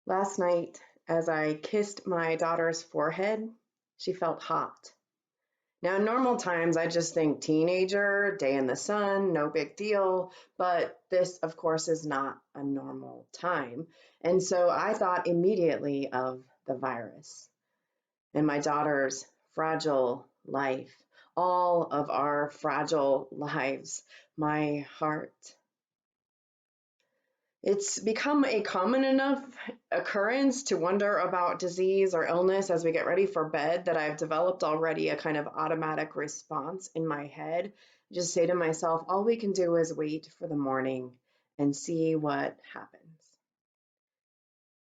Last night, as I kissed my daughter's forehead, she felt hot. Now, in normal times, I just think teenager, day in the sun, no big deal. But this, of course, is not a normal time. And so I thought immediately of the virus and my daughter's fragile life, all of our fragile lives, my heart. It's become a common enough occurrence to wonder about disease or illness as we get ready for bed that I've developed already a kind of automatic response in my head. Just say to myself, all we can do is wait for the morning and see what happens.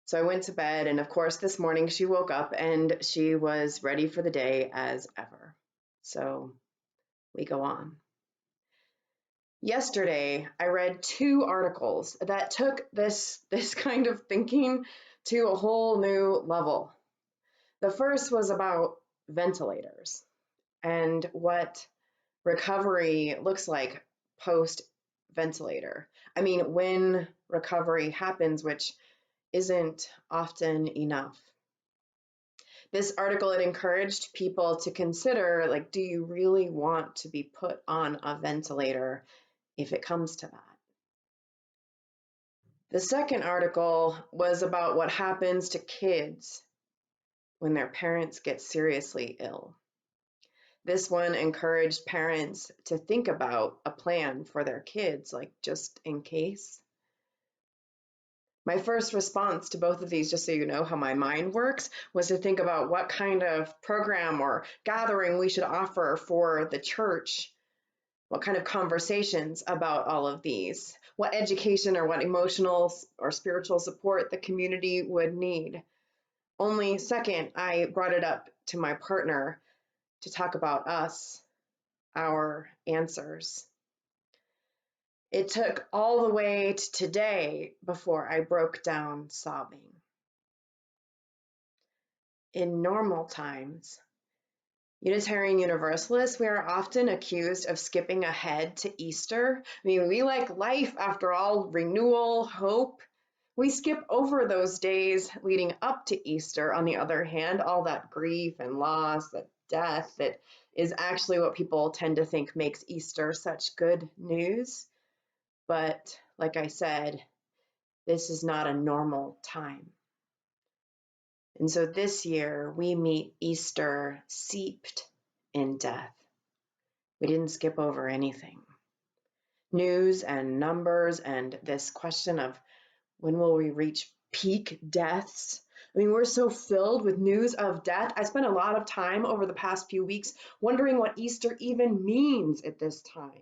So I went to bed, and of course, this morning she woke up and she was ready for the day as ever. So we go on. Yesterday, I read two articles that took this kind of thinking to a whole new level. The first was about ventilators and what recovery looks like post ventilator. I mean, when recovery happens, which isn't often enough. This article, it encouraged people to consider, like, do you really want to be put on a ventilator if it comes to that? The second article was about what happens to kids when their parents get seriously ill. This one encouraged parents to think about a plan for their kids, like just in case. My first response to both of these, just so you know how my mind works, was to think about what kind of program or gathering we should offer for the church. What kind of conversations about all of these? What education or what emotional or spiritual support the community would need? Only second, I brought it up to my partner to talk about us, our answers. It took all the way to today before I broke down sobbing. In normal times, Unitarian Universalists, we are often accused of skipping ahead to Easter. I mean, we like life, after all, renewal, hope. We skip over those days leading up to Easter, on the other hand, all that grief and loss, that death, that is actually what people tend to think makes Easter such good news. But like I said, this is not a normal time. And so this year we meet Easter seeped in death. We didn't skip over anything. News and numbers and this question of when will we reach peak deaths? I mean, we're so filled with news of death. I spent a lot of time over the past few weeks wondering what Easter even means at this time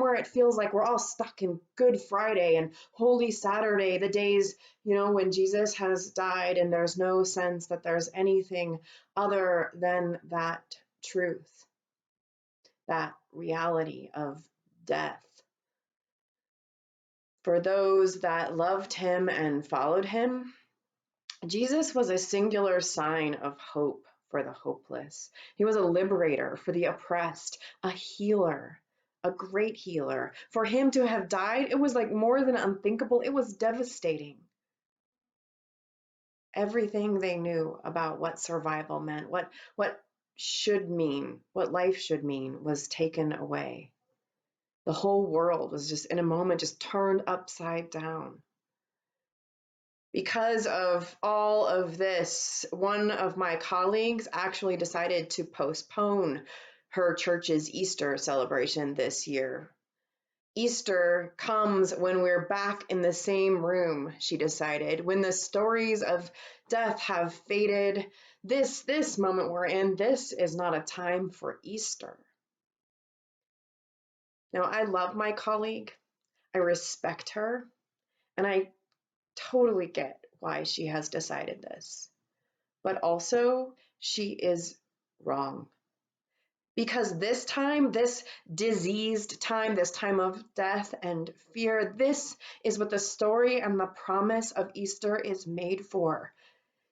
where it feels like we're all stuck in Good Friday and Holy Saturday, the days, when Jesus has died and there's no sense that there's anything other than that truth, that reality of death. For those that loved him and followed him, Jesus was a singular sign of hope for the hopeless. He was a liberator for the oppressed, a healer, a great healer. For him to have died, it was like more than unthinkable. It was devastating. Everything they knew about what survival meant, what should mean, what life should mean, was taken away. The whole world was just in a moment just turned upside down. Because of all of this, one of my colleagues actually decided to postpone her church's Easter celebration this year. Easter comes when we're back in the same room, she decided, when the stories of death have faded. This moment we're in, this is not a time for Easter. Now, I love my colleague, I respect her, and I totally get why she has decided this. But also, she is wrong. Because this time, this diseased time, this time of death and fear, this is what the story and the promise of Easter is made for.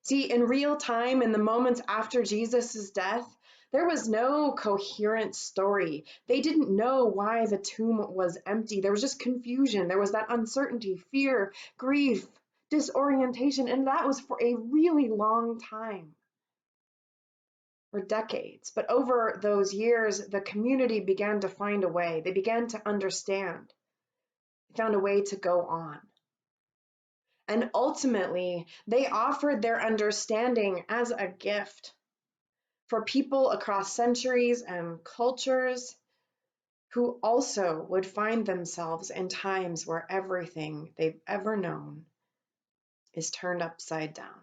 See, in real time, in the moments after Jesus' death, there was no coherent story. They didn't know why the tomb was empty. There was just confusion. There was that uncertainty, fear, grief, disorientation, and that was for a really long time, for decades. But over those years, the community began to find a way. They began to understand, they found a way to go on. And ultimately, they offered their understanding as a gift for people across centuries and cultures who also would find themselves in times where everything they've ever known is turned upside down,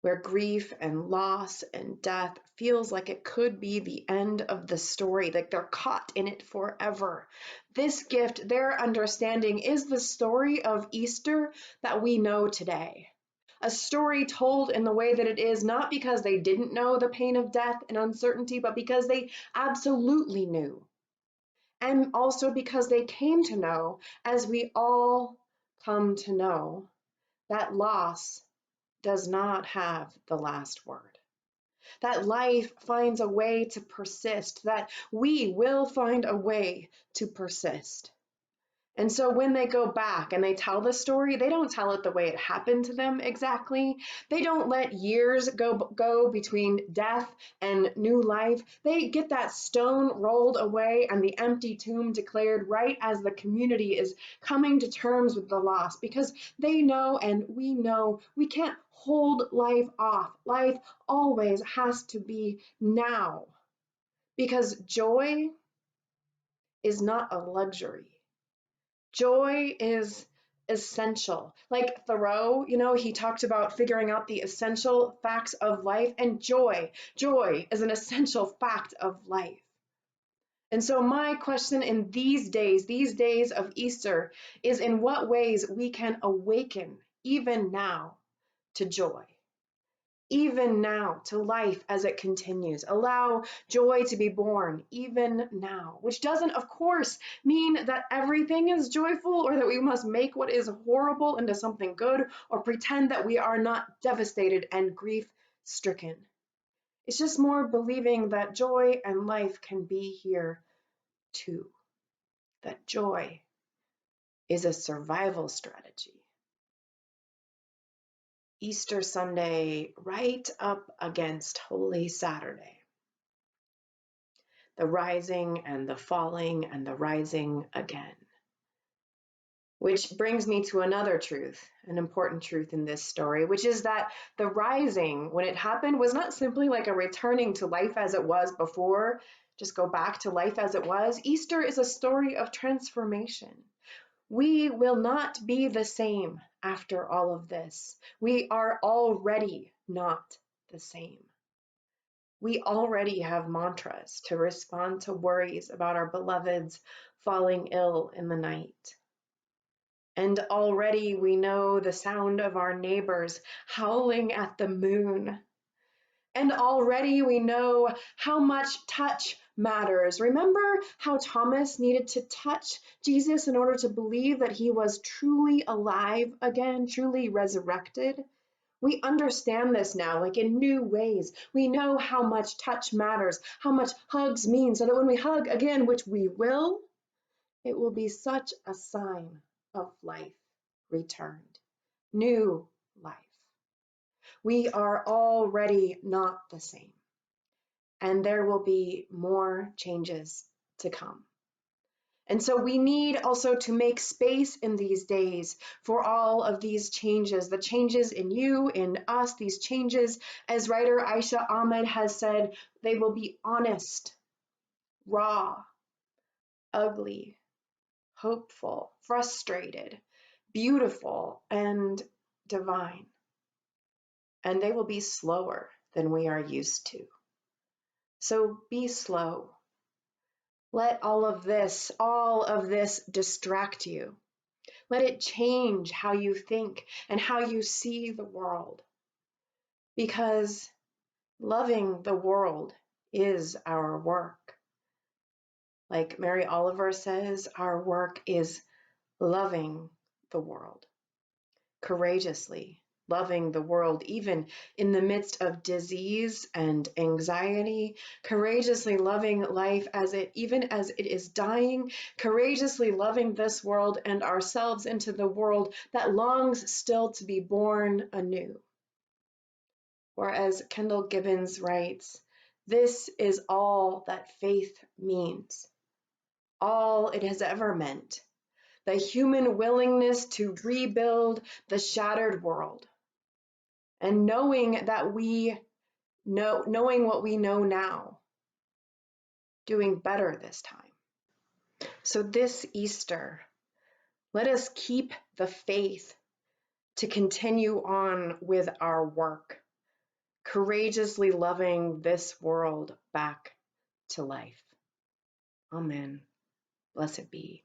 where grief and loss and death feels like it could be the end of the story, like they're caught in it forever. This gift, their understanding, is the story of Easter that we know today. A story told in the way that it is, not because they didn't know the pain of death and uncertainty, but because they absolutely knew. And also because they came to know, as we all come to know, that loss does not have the last word. That life finds a way to persist, that we will find a way to persist. And so when they go back and they tell the story, they don't tell it the way it happened to them exactly. They don't let years go between death and new life. They get that stone rolled away and the empty tomb declared right as the community is coming to terms with the loss, because they know and we know we can't hold life off. Life always has to be now, because joy is not a luxury. Joy is essential. Like Thoreau, he talked about figuring out the essential facts of life, and joy is an essential fact of life. And so my question in these days of Easter, is in what ways we can awaken even now to joy. Even now, to life as it continues. Allow joy to be born even now, which doesn't, of course, mean that everything is joyful or that we must make what is horrible into something good or pretend that we are not devastated and grief stricken. It's just more believing that joy and life can be here too, that joy is a survival strategy. Easter Sunday, right up against Holy Saturday. The rising and the falling and the rising again. Which brings me to another truth, an important truth in this story, which is that the rising, when it happened, was not simply like a returning to life as it was before, just go back to life as it was. Easter is a story of transformation. We will not be the same after all of this. We are already not the same. We already have mantras to respond to worries about our beloveds falling ill in the night. And already we know the sound of our neighbors howling at the moon. And already we know how much touch matters. Remember how Thomas needed to touch Jesus in order to believe that he was truly alive again, truly resurrected? We understand this now, like in new ways. We know how much touch matters, how much hugs mean, so that when we hug again, which we will, it will be such a sign of life returned, new life. We are already not the same, and there will be more changes to come. And so we need also to make space in these days for all of these changes, the changes in you, in us, these changes, as writer Aisha Ahmed has said, they will be honest, raw, ugly, hopeful, frustrated, beautiful, and divine. And they will be slower than we are used to. So be slow. Let all of this distract you. Let it change how you think and how you see the world. Because loving the world is our work. Like Mary Oliver says, our work is loving the world courageously loving the world, even in the midst of disease and anxiety, courageously loving life even as it is dying, courageously loving this world and ourselves into the world that longs still to be born anew. Or as Kendall Gibbons writes, this is all that faith means, all it has ever meant, the human willingness to rebuild the shattered world. And knowing what we know now, doing better this time. So this Easter, let us keep the faith to continue on with our work, courageously loving this world back to life. Amen. Blessed be.